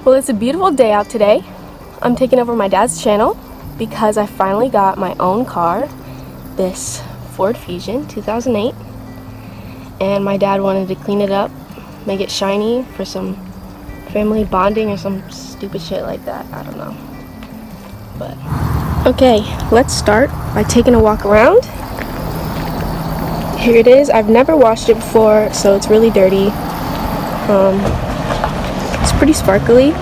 Well, it's a beautiful day out today. I'm taking over my dad's channel because I finally got my own car, this Ford Fusion 2008, and my dad wanted to clean it up, make it shiny for some family bonding or some stupid shit like that. I don't know. But okay, let's start by taking a walk around. Here it is. I've never washed it before, so it's really dirty. It's pretty sparkly.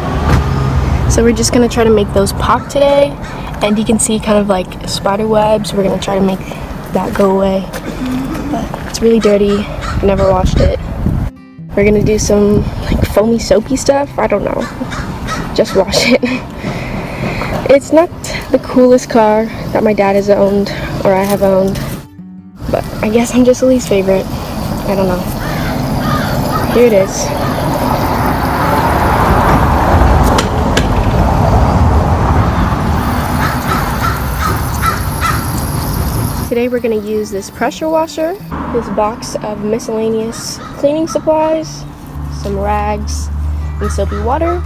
So we're just gonna try to make those pop today, and you can see kind of like spider webs. We're gonna try to make that go away, but it's really dirty. I've never washed it. We're gonna do some like foamy soapy stuff. I don't know. Just wash it. It's not the coolest car that my dad has owned or I have owned, but I guess I'm just Lee's favorite. I don't know. Here it is. Today we're going to use this pressure washer, this box of miscellaneous cleaning supplies, some rags, and soapy water.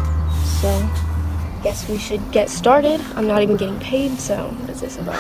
So I guess we should get started. I'm not even getting paid, so what is this about?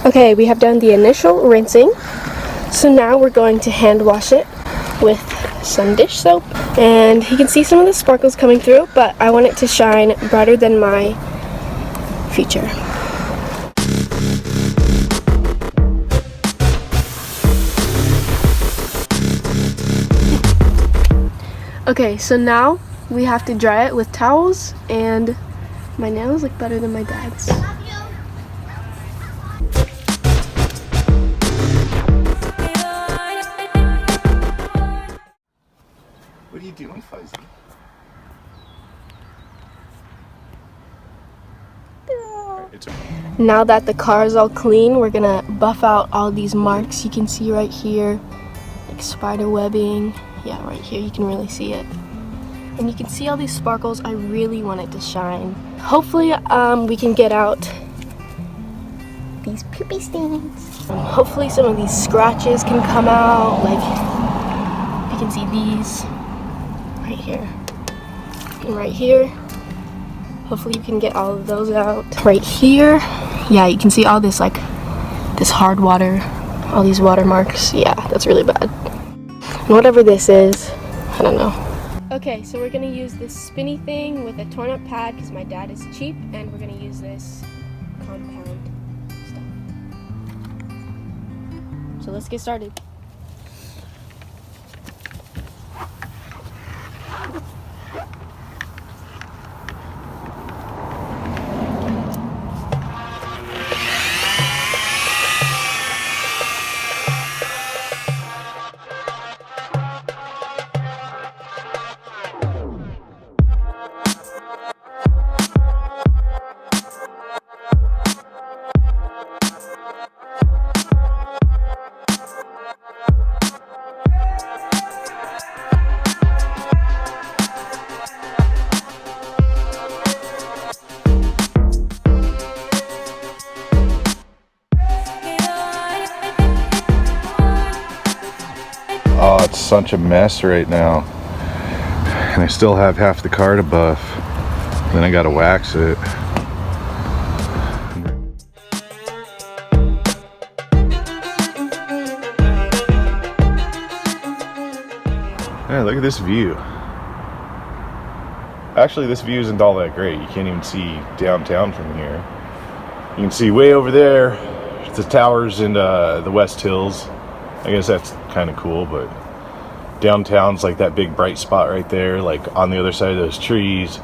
Okay, we have done the initial rinsing, so now we're going to hand wash it with some dish soap, and you can see some of the sparkles coming through, but I want it to shine brighter than my feature. Okay, so now we have to dry it with towels, and my nails look better than my dad's. What are you doing, Fuzzy? Now that the car is all clean, we're gonna buff out all these marks you can see right here, like spider webbing. Yeah, right here you can really see it. And you can see all these sparkles. I really want it to shine. Hopefully we can get out these poopy stains. Hopefully some of these scratches can come out, like you can see these right here and right here. Hopefully you can get all of those out. Right here, yeah, you can see all this, like this hard water, all these watermarks. Yeah, that's really bad. And whatever this is, I don't know. Okay, so we're gonna use this spinny thing with a torn up pad because my dad is cheap, and we're gonna use this compound stuff. So let's get started. Oh, it's such a mess right now. And I still have half the car to buff. Then I gotta wax it. Yeah, look at this view. Actually, this view isn't all that great. You can't even see downtown from here. You can see way over there the towers in the West Hills. I guess that's kind of cool, but downtown's like that big bright spot right there, like on the other side of those trees.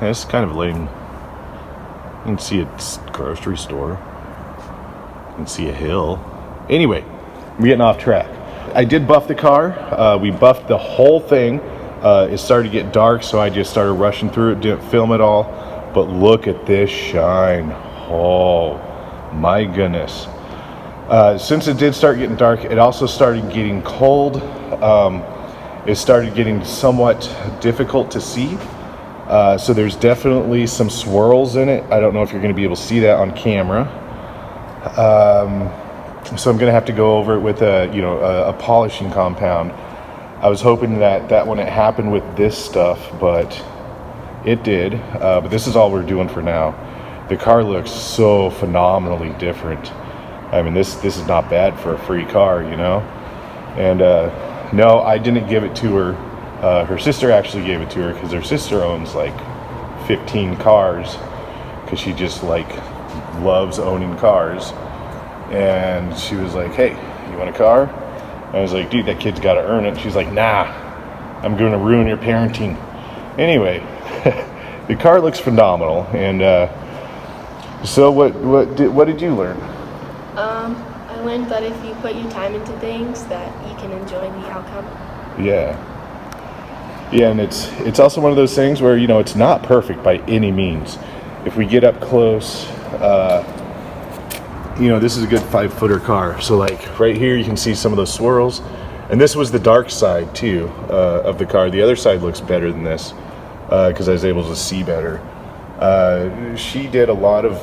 And it's kind of lame. You can see a grocery store. You can see a hill. Anyway, we're getting off track. I did buff the car. We buffed the whole thing. It started to get dark, so I just started rushing through it, didn't film it all. But look at this shine. Oh my goodness. Since it did start getting dark, it also started getting cold. It started getting somewhat difficult to see. So there's definitely some swirls in it. I don't know if you're going to be able to see that on camera. So I'm going to have to go over it with a polishing compound. I was hoping that wouldn't happen with this stuff, but it did. But this is all we're doing for now. The car looks so phenomenally different. I mean, this is not bad for a free car, you know. And no, I didn't give it to her. Her sister actually gave it to her because her sister owns like 15 cars because she just like loves owning cars. And she was like, hey, you want a car? I was like, dude, that kid's got to earn it. She's like, nah, I'm going to ruin your parenting. Anyway, the car looks phenomenal. And so what did you learn? I learned that if you put your time into things, that you can enjoy the outcome. Yeah, and it's also one of those things where, you know, it's not perfect by any means. If we get up close, you know, this is a good 5-footer car. So like right here, you can see some of those swirls. And this was the dark side too of the car. The other side looks better than this because I was able to see better. She did a lot of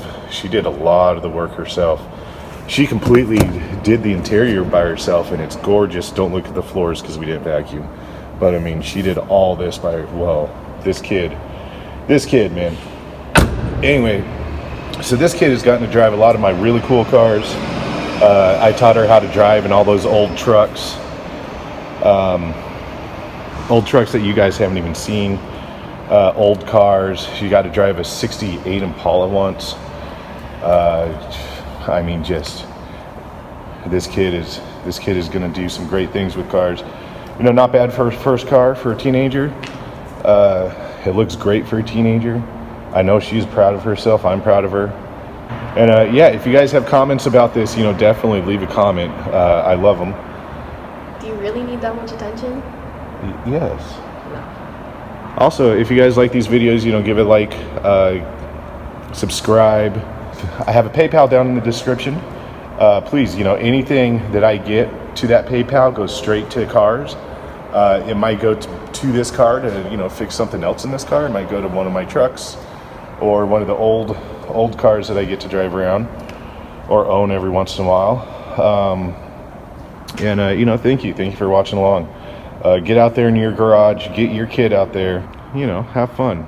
the work herself. She completely did the interior by herself, and it's gorgeous. Don't look at the floors because we didn't vacuum. But I mean, she did all this by her. Well, this kid, man. Anyway, so this kid has gotten to drive a lot of my really cool cars. I taught her how to drive in all those old trucks. Old trucks that you guys haven't even seen. Old cars. She got to drive a 68 Impala once. I mean, just this kid is going to do some great things with cars. You know, not bad for a first car for a teenager. It looks great for a teenager. I know she's proud of herself. I'm proud of her. And yeah, if you guys have comments about this, you know, definitely leave a comment. I love them. Do you really need that much attention? Yes. No. Also, if you guys like these videos, you know, give it a like, subscribe. I have a PayPal down in the description. Please, you know, anything that I get to that PayPal goes straight to cars. It might go to this car to, you know, fix something else in this car. It might go to one of my trucks or one of the old cars that I get to drive around or own every once in a while. You know, thank you for watching along. Get out there in your garage, get your kid out there, you know, have fun.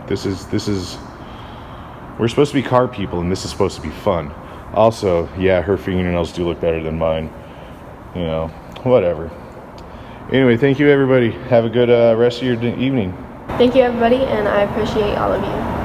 We're supposed to be car people, and this is supposed to be fun. Also, yeah, her fingernails do look better than mine. You know, whatever. Anyway, thank you, everybody. Have a good rest of your evening. Thank you, everybody, and I appreciate all of you.